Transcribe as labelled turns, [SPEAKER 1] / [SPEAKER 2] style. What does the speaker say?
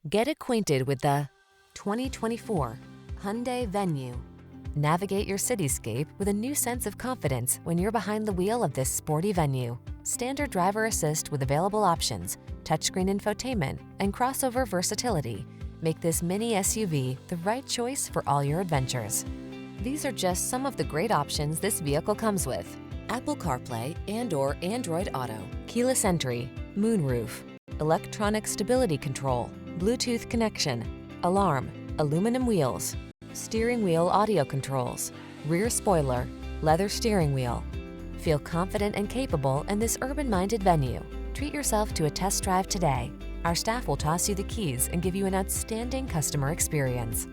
[SPEAKER 1] Get acquainted with the 2024 Hyundai Venue. Navigate your cityscape with a new sense of confidence when you're behind the wheel of this sporty Venue. Standard driver assist with available options, touchscreen infotainment, and crossover versatility make this mini SUV the right choice for all your adventures. These are just some of the great options this vehicle comes with: Apple CarPlay and/or Android Auto, keyless entry, moonroof, electronic stability control, Bluetooth connection, alarm, aluminum wheels, steering wheel audio controls, rear spoiler, leather steering wheel. Feel confident and capable in this urban-minded Venue. Treat yourself to a test drive today. Our staff will toss you the keys and give you an outstanding customer experience.